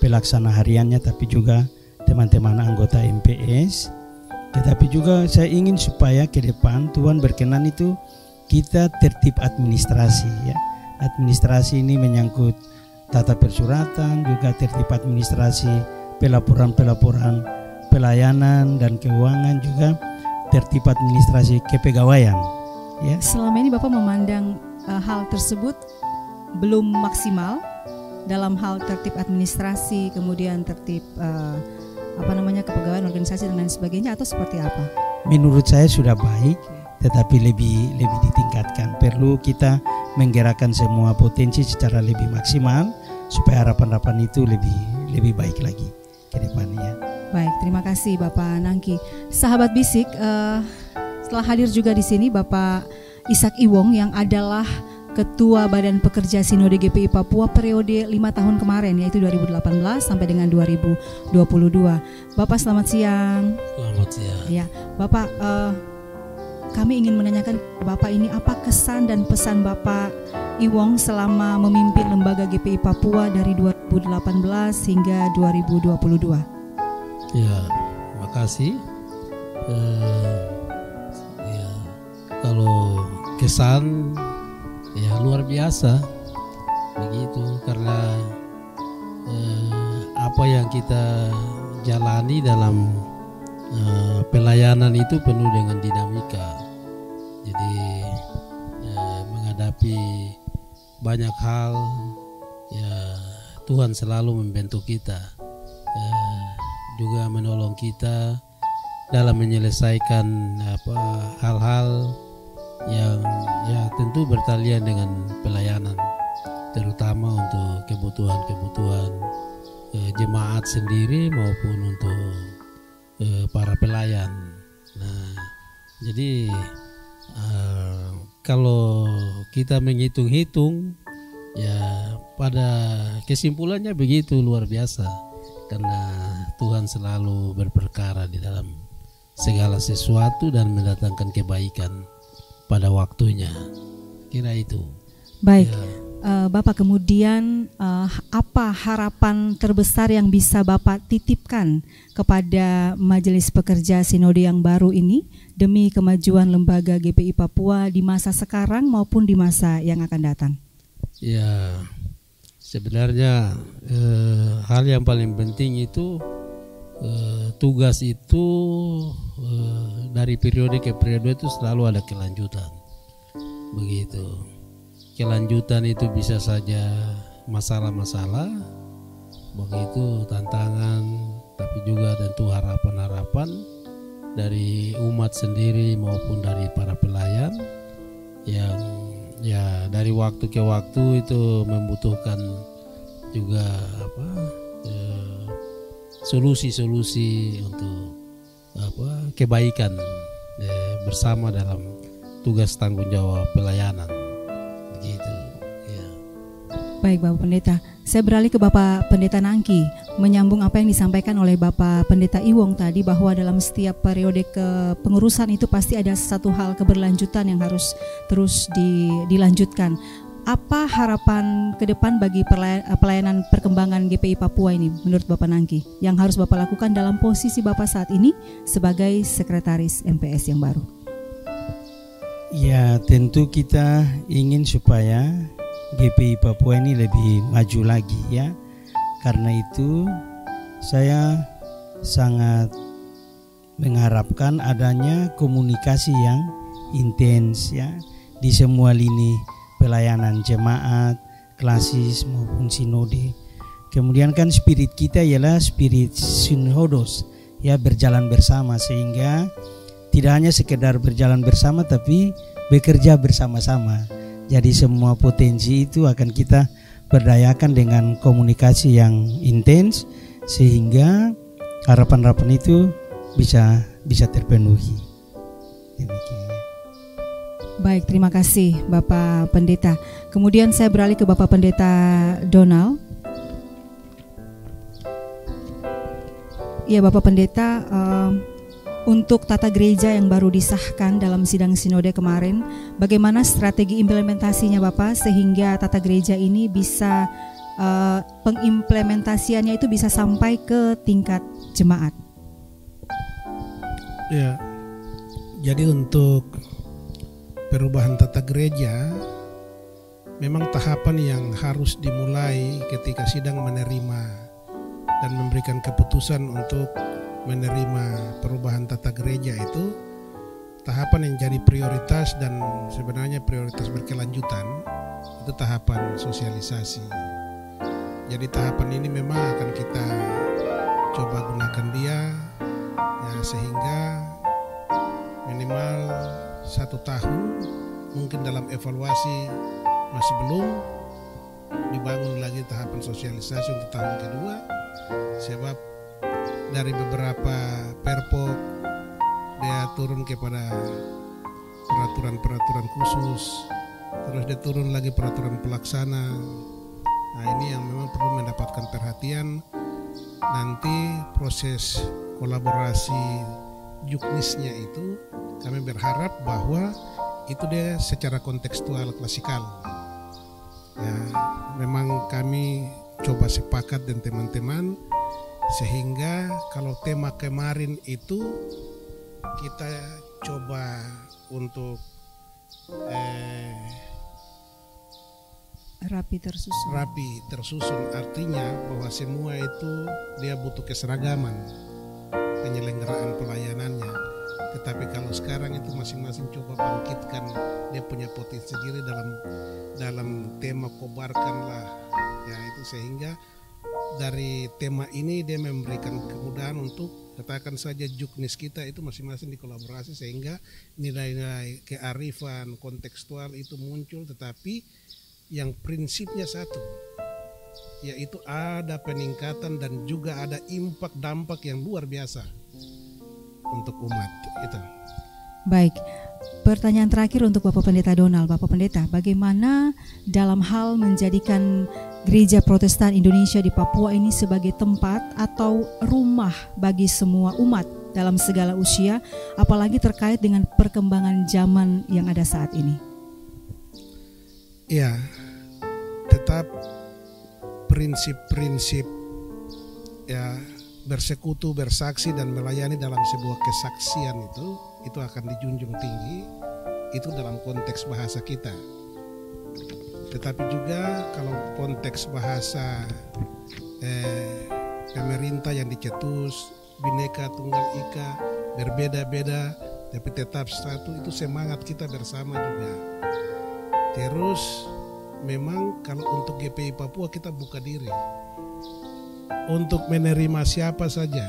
pelaksana hariannya tapi juga teman-teman anggota MPS. Tetapi juga saya ingin supaya ke depan Tuhan berkenan itu kita tertib administrasi, ya. Administrasi ini menyangkut tata persuratan, juga tertib administrasi pelaporan-pelaporan pelayanan dan keuangan, juga tertib administrasi kepegawaian, ya. Selama ini Bapak memandang hal tersebut belum maksimal dalam hal tertib administrasi, kemudian tertib kepegawaian organisasi dan lain sebagainya, atau seperti apa? Menurut saya sudah baik, tetapi lebih ditingkatkan. Perlu kita menggerakkan semua potensi secara lebih maksimal supaya harapan-harapan itu lebih baik lagi ke depannya. Baik, terima kasih Bapak Nangki. Sahabat Bisik, setelah hadir juga di sini Bapak Ishak Iwong yang adalah Ketua Badan Pekerja Sinode GPI Papua periode 5 tahun kemarin, yaitu 2018 sampai dengan 2022. Bapak selamat siang. Selamat siang. Ya, Bapak, kami ingin menanyakan Bapak ini apa kesan dan pesan Bapak Iwong selama memimpin lembaga GPI Papua dari 2018 hingga 2022. Ya, makasih. Ya, kalau kesan ya luar biasa begitu, karena apa yang kita jalani dalam pelayanan itu penuh dengan dinamika. Jadi menghadapi banyak hal, ya Tuhan selalu membentuk kita, juga menolong kita dalam menyelesaikan hal-hal yang ya tentu bertalian dengan pelayanan, terutama untuk kebutuhan jemaat sendiri maupun untuk para pelayan. Nah, jadi kalau kita menghitung-hitung, ya pada kesimpulannya begitu, luar biasa, karena Tuhan selalu berperkara di dalam segala sesuatu dan mendatangkan kebaikan pada waktunya. Kira itu. Baik, ya. Bapak, kemudian apa harapan terbesar yang bisa Bapak titipkan kepada Majelis Pekerja Sinode yang baru ini demi kemajuan lembaga GPI Papua di masa sekarang maupun di masa yang akan datang? Ya, sebenarnya hal yang paling penting itu tugas itu dari periode ke periode itu selalu ada kelanjutan, begitu. kelanjutan itu bisa saja masalah-masalah, begitu tantangan, tapi juga tentu harapan-harapan dari umat sendiri maupun dari para pelayan yang ya dari waktu ke waktu itu membutuhkan juga solusi-solusi untuk kebaikan bersama dalam tugas tanggung jawab pelayanan, begitu ya. Baik Bapak Pendeta, saya beralih ke Bapak Pendeta Nangki, menyambung apa yang disampaikan oleh Bapak Pendeta Iwong tadi, bahwa dalam setiap periode kepengurusan itu pasti ada satu hal keberlanjutan yang harus terus dilanjutkan. Apa harapan ke depan bagi pelayanan perkembangan GPI Papua ini menurut Bapak Nangki yang harus Bapak lakukan dalam posisi Bapak saat ini sebagai Sekretaris MPS yang baru? Ya, tentu kita ingin supaya GPI Papua ini lebih maju lagi ya. Karena itu saya sangat mengharapkan adanya komunikasi yang intens ya di semua lini pelayanan jemaat, klasis maupun sinode. Kemudian kan spirit kita ialah spirit sinodos ya, berjalan bersama, sehingga tidak hanya sekedar berjalan bersama tapi bekerja bersama-sama. Jadi semua potensi itu akan kita berdayakan dengan komunikasi yang intens sehingga harapan-harapan itu bisa terpenuhi. Demikian. Baik, terima kasih Bapak Pendeta. Kemudian saya beralih ke Bapak Pendeta Donald. Ya Bapak Pendeta, untuk tata gereja yang baru disahkan dalam sidang sinode kemarin, bagaimana strategi implementasinya Bapak sehingga tata gereja ini bisa pengimplementasiannya itu bisa sampai ke tingkat jemaat? Ya, jadi untuk perubahan tata gereja memang tahapan yang harus dimulai ketika sidang menerima dan memberikan keputusan untuk menerima perubahan tata gereja. Itu tahapan yang jadi prioritas dan sebenarnya prioritas berkelanjutan, itu tahapan sosialisasi. Jadi tahapan ini memang akan kita coba gunakan dia ya, sehingga minimal 1 tahun, mungkin dalam evaluasi masih belum dibangun lagi tahapan sosialisasi untuk tahun kedua, sebab dari beberapa perpok dia turun kepada peraturan-peraturan khusus, terus dia turun lagi peraturan pelaksana. Nah ini yang memang perlu mendapatkan perhatian. Nanti proses kolaborasi juknisnya itu kami berharap bahwa itu dia secara kontekstual klasikal. Ya, memang kami coba sepakat dengan teman-teman sehingga kalau tema kemarin itu kita coba untuk rapi tersusun, artinya bahwa semua itu dia butuh keseragaman penyelenggaraan pelayanannya. Tetapi kalau sekarang itu masing-masing coba bangkitkan dia punya potensi sendiri dalam tema kobarkanlah ya, itu sehingga dari tema ini dia memberikan kemudahan untuk katakan saja juknis kita itu masing-masing dikolaborasi sehingga nilai-nilai kearifan kontekstual itu muncul, tetapi yang prinsipnya satu, yaitu ada peningkatan dan juga ada dampak yang luar biasa untuk umat itu. Baik, pertanyaan terakhir untuk Bapak Pendeta Donald. Bapak Pendeta, bagaimana dalam hal menjadikan Gereja Protestan Indonesia di Papua ini sebagai tempat atau rumah bagi semua umat dalam segala usia, apalagi terkait dengan perkembangan zaman yang ada saat ini? Ya, tetap prinsip-prinsip ya bersekutu, bersaksi dan melayani dalam sebuah kesaksian itu akan dijunjung tinggi, itu dalam konteks bahasa kita. Tetapi juga kalau konteks bahasa pemerintah yang dicetus Bhinneka Tunggal Ika, berbeda-beda tapi tetap satu, itu semangat kita bersama juga. Terus memang kalau untuk GPI Papua kita buka diri untuk menerima siapa saja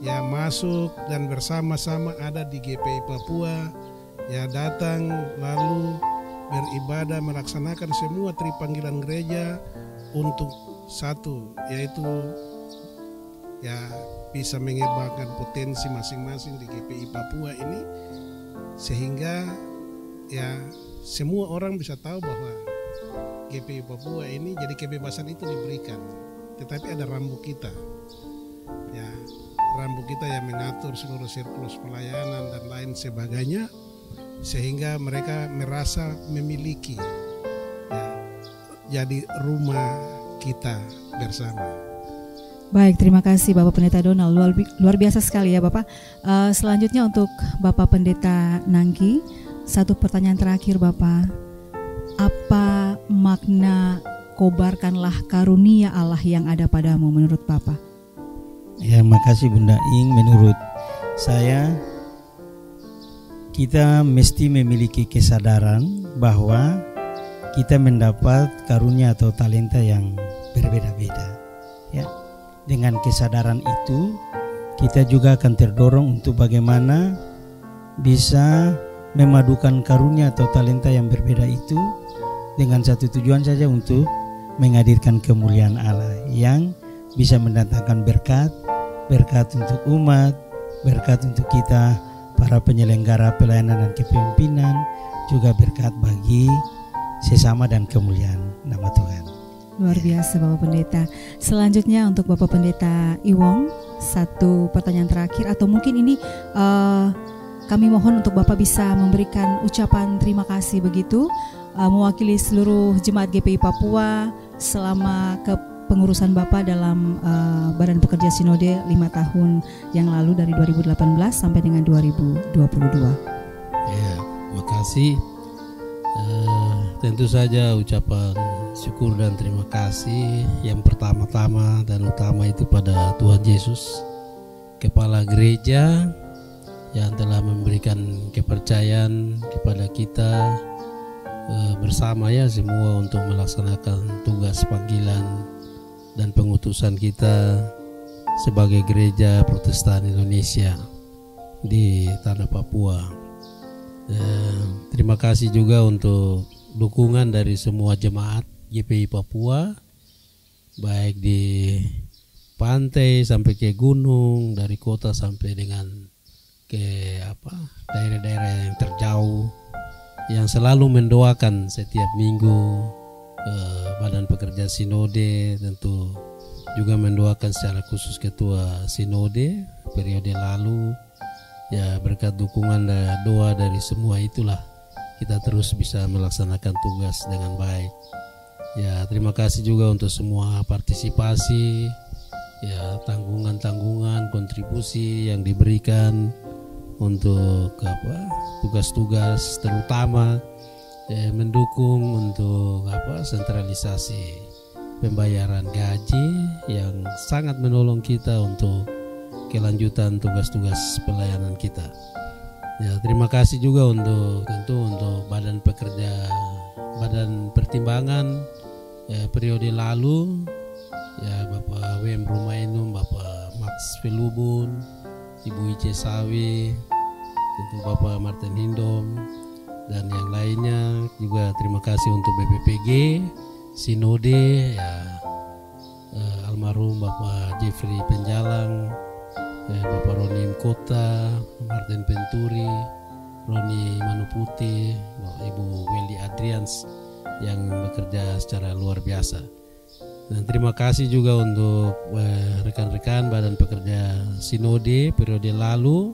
ya masuk dan bersama-sama ada di GPI Papua, ya datang lalu beribadah melaksanakan semua tripanggilan gereja untuk satu, yaitu ya bisa mengembangkan potensi masing-masing di GPI Papua ini, sehingga ya semua orang bisa tahu bahwa GPI Papua ini jadi kebebasan itu diberikan, tetapi ada rambu kita ya, rambu kita yang mengatur seluruh siklus pelayanan dan lain sebagainya, sehingga mereka merasa memiliki ya, jadi rumah kita bersama. Baik, terima kasih Bapak Pendeta Donald, luar biasa sekali ya Bapak. Selanjutnya untuk Bapak Pendeta Nangki, satu pertanyaan terakhir Bapak, apa makna kobarkanlah karunia Allah yang ada padamu menurut Bapak? Ya, makasih Bunda Ing. Menurut saya kita mesti memiliki kesadaran bahwa kita mendapat karunia atau talenta yang berbeda-beda. Ya, dengan kesadaran itu kita juga akan terdorong untuk bagaimana bisa memadukan karunia atau talenta yang berbeda itu dengan satu tujuan saja, untuk menghadirkan kemuliaan Allah yang bisa mendatangkan berkat untuk umat, berkat untuk kita para penyelenggara pelayanan dan kepemimpinan, juga berkat bagi sesama dan kemuliaan nama Tuhan. Luar biasa Bapak Pendeta. Selanjutnya untuk Bapak Pendeta Iwong, satu pertanyaan terakhir, atau mungkin ini kami mohon untuk Bapak bisa memberikan ucapan terima kasih begitu, mewakili seluruh jemaat GPI Papua selama kepengurusan Bapak dalam Badan Pekerja Sinode 5 tahun yang lalu dari 2018 sampai dengan 2022. Ya, makasih. Tentu saja ucapan syukur dan terima kasih yang pertama-tama dan utama itu pada Tuhan Yesus, Kepala Gereja, yang telah memberikan kepercayaan kepada kita bersama ya semua untuk melaksanakan tugas panggilan dan pengutusan kita sebagai Gereja Protestan Indonesia di tanah Papua. Terima kasih juga untuk dukungan dari semua jemaat GPI Papua, baik di pantai sampai ke gunung, dari kota sampai dengan ke daerah-daerah yang terjauh, yang selalu mendoakan setiap minggu Badan Pekerja Sinode, tentu juga mendoakan secara khusus Ketua Sinode periode lalu. Ya, berkat dukungan dan doa dari semua itulah kita terus bisa melaksanakan tugas dengan baik. Ya, terima kasih juga untuk semua partisipasi, ya tanggungan-tanggungan, kontribusi yang diberikan untuk tugas-tugas, terutama mendukung untuk sentralisasi pembayaran gaji yang sangat menolong kita untuk kelanjutan tugas-tugas pelayanan kita. Ya, terima kasih juga untuk Badan Pertimbangan periode lalu, ya Bapak W.M. Rumainum, Bapak Max Velubun, Ibu Ice Sawi, tentu Bapak Martin Hindom, dan yang lainnya. Juga terima kasih untuk BPPG, Sinode, ya almarhum Bapak Jeffrey Penjalang, Bapak Roni Mkota, Martin Penturi, Roni Manuputi, Ibu Welly Adrians yang bekerja secara luar biasa. Dan terima kasih juga untuk rekan-rekan Badan Pekerja Sinode periode lalu,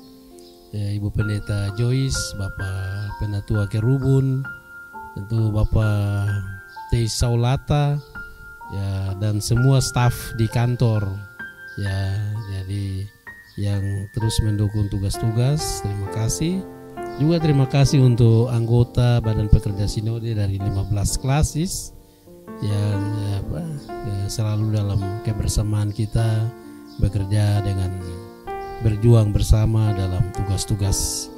Ibu Pendeta Joyce, Bapak Penatua Kerubun, tentu Bapak Teis Saulata, ya, dan semua staf di kantor, ya, jadi yang terus mendukung tugas-tugas. Terima kasih. Juga terima kasih untuk anggota Badan Pekerja Sinode dari 15 klasis yang selalu dalam kebersamaan kita bekerja dengan berjuang bersama dalam tugas-tugas.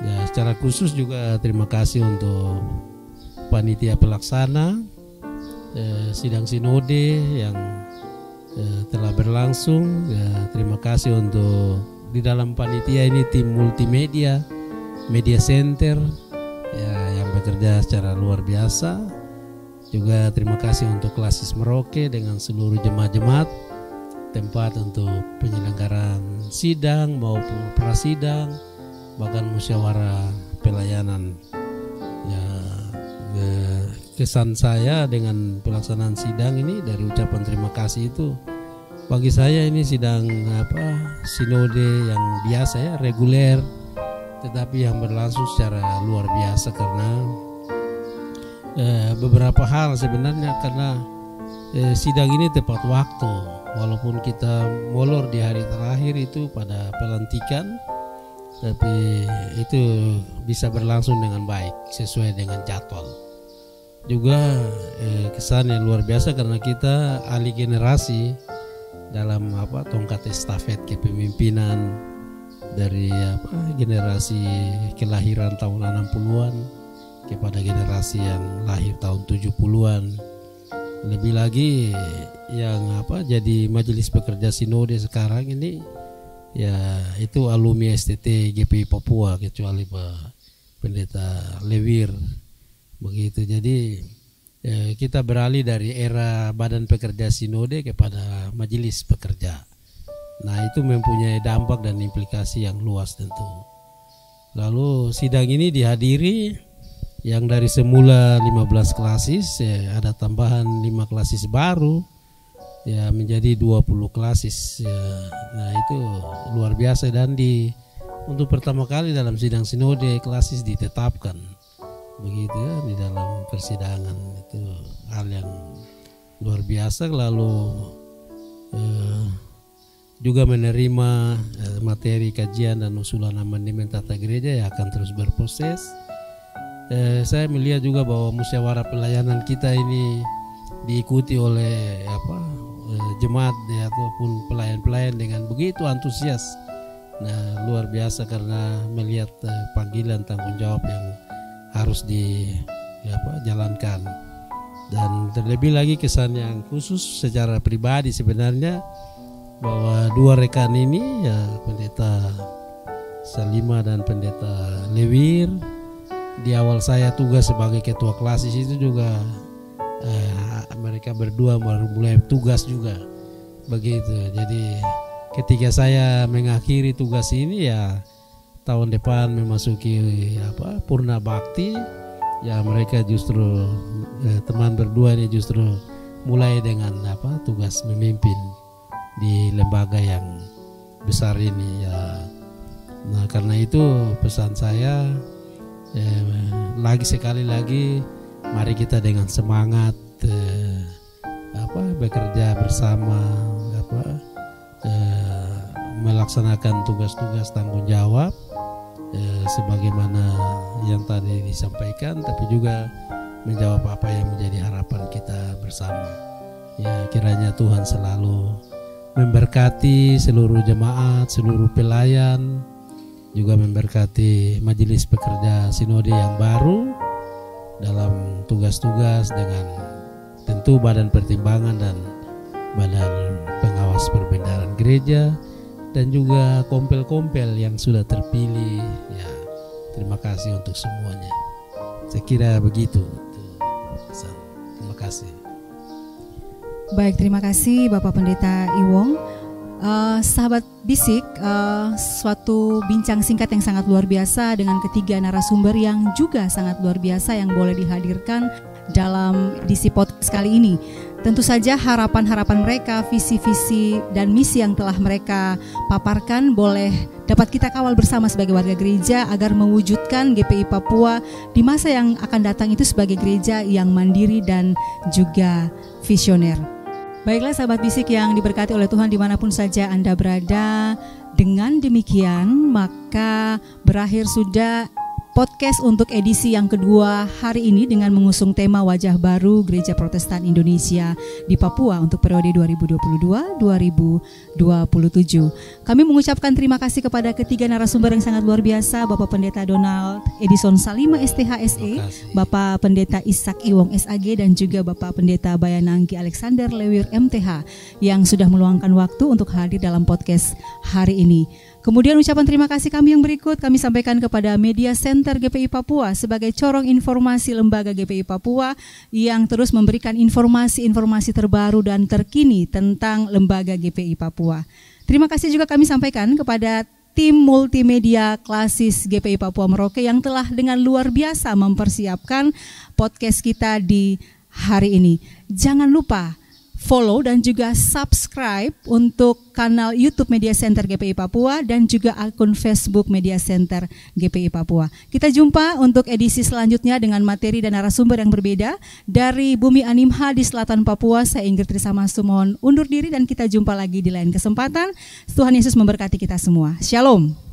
Ya, secara khusus juga terima kasih untuk panitia pelaksana sidang sinode yang telah berlangsung. Terima kasih untuk di dalam panitia ini tim multimedia, media center yang bekerja secara luar biasa. Juga terima kasih untuk Klasis Merauke dengan seluruh jemaat-jemaat, tempat untuk penyelenggaraan sidang maupun prasidang, bahkan musyawarah pelayanan. Kesan saya dengan pelaksanaan sidang ini dari ucapan terima kasih itu, bagi saya ini sidang sinode yang biasa ya, reguler, tetapi yang berlangsung secara luar biasa karena beberapa hal sebenarnya, karena sidang ini tepat waktu, walaupun kita molor di hari terakhir itu pada pelantikan, tapi itu bisa berlangsung dengan baik sesuai dengan jadwal. Juga kesan yang luar biasa karena kita ahli generasi dalam tongkat estafet kepemimpinan dari generasi kelahiran tahun 60-an kepada generasi yang lahir tahun 70-an. Lebih lagi yang jadi Majelis Pekerja Sinode sekarang ini ya itu alumni STT GPI Papua, kecuali Pak Pendeta Lewir. Begitu, jadi kita beralih dari era Badan Pekerja Sinode kepada Majelis Pekerja. Nah, itu mempunyai dampak dan implikasi yang luas tentu. Lalu sidang ini dihadiri yang dari semula 15 klasis, ada tambahan 5 klasis baru ya menjadi 20 klasis ya. Nah, itu luar biasa, dan untuk pertama kali dalam sidang sinode klasis ditetapkan. Begitu ya, di dalam persidangan, itu hal yang luar biasa. Lalu juga menerima materi kajian dan usulan amandemen tata gereja yang akan terus berproses. Saya melihat juga bahwa musyawarah pelayanan kita ini diikuti oleh jemaat ataupun pelayan-pelayan dengan begitu antusias. Nah, luar biasa karena melihat panggilan tanggung jawab yang harus dijalankan. Dan terlebih lagi kesan yang khusus secara pribadi sebenarnya, bahwa dua rekan ini ya, Pendeta Salima dan Pendeta Lewir, di awal saya tugas sebagai ketua klasis itu juga mereka berdua baru mulai tugas juga begitu. Jadi ketika saya mengakhiri tugas ini ya tahun depan memasuki purna bakti ya, mereka justru teman berdua ini justru mulai dengan tugas memimpin di lembaga yang besar ini ya. Nah, karena itu pesan saya sekali lagi mari kita dengan semangat bekerja bersama, melaksanakan tugas-tugas tanggung jawab sebagaimana yang tadi disampaikan, tapi juga menjawab apa yang menjadi harapan kita bersama. Ya, kiranya Tuhan selalu memberkati seluruh jemaat, seluruh pelayan, juga memberkati Majelis Pekerja Sinode yang baru dalam tugas-tugas dengan tentu Badan Pertimbangan dan Badan Pengawas Perbendaharaan Gereja, dan juga kompel-kompel yang sudah terpilih ya. Terima kasih untuk semuanya. Saya kira begitu. Terima kasih. Baik, terima kasih Bapak Pendeta Iwong. Sahabat Bisik, suatu bincang singkat yang sangat luar biasa dengan ketiga narasumber yang juga sangat luar biasa yang boleh dihadirkan dalam edisi podcast kali ini. Tentu saja harapan-harapan mereka, visi-visi dan misi yang telah mereka paparkan boleh dapat kita kawal bersama sebagai warga gereja agar mewujudkan GPI Papua di masa yang akan datang itu sebagai gereja yang mandiri dan juga visioner. Baiklah sahabat Bisik yang diberkati oleh Tuhan dimanapun saja Anda berada, dengan demikian maka berakhir sudah podcast untuk edisi yang kedua hari ini dengan mengusung tema wajah baru Gereja Protestan Indonesia di Papua untuk periode 2022-2027. Kami mengucapkan terima kasih kepada ketiga narasumber yang sangat luar biasa, Bapak Pendeta Donald Edison Salima STHSE, Bapak Pendeta Ishak Iwong SAG, dan juga Bapak Pendeta Bayanangki Alexander Lewir MTH yang sudah meluangkan waktu untuk hadir dalam podcast hari ini. Kemudian ucapan terima kasih kami yang berikut kami sampaikan kepada Media Center GPI Papua sebagai corong informasi lembaga GPI Papua yang terus memberikan informasi-informasi terbaru dan terkini tentang lembaga GPI Papua. Terima kasih juga kami sampaikan kepada tim multimedia klasis GPI Papua Merauke yang telah dengan luar biasa mempersiapkan podcast kita di hari ini. Jangan lupa follow dan juga subscribe untuk kanal YouTube Media Center GPI Papua dan juga akun Facebook Media Center GPI Papua. Kita jumpa untuk edisi selanjutnya dengan materi dan narasumber yang berbeda. Dari Bumi Animha di selatan Papua, saya Ingrid Trisamasu mohon undur diri dan kita jumpa lagi di lain kesempatan. Tuhan Yesus memberkati kita semua. Shalom.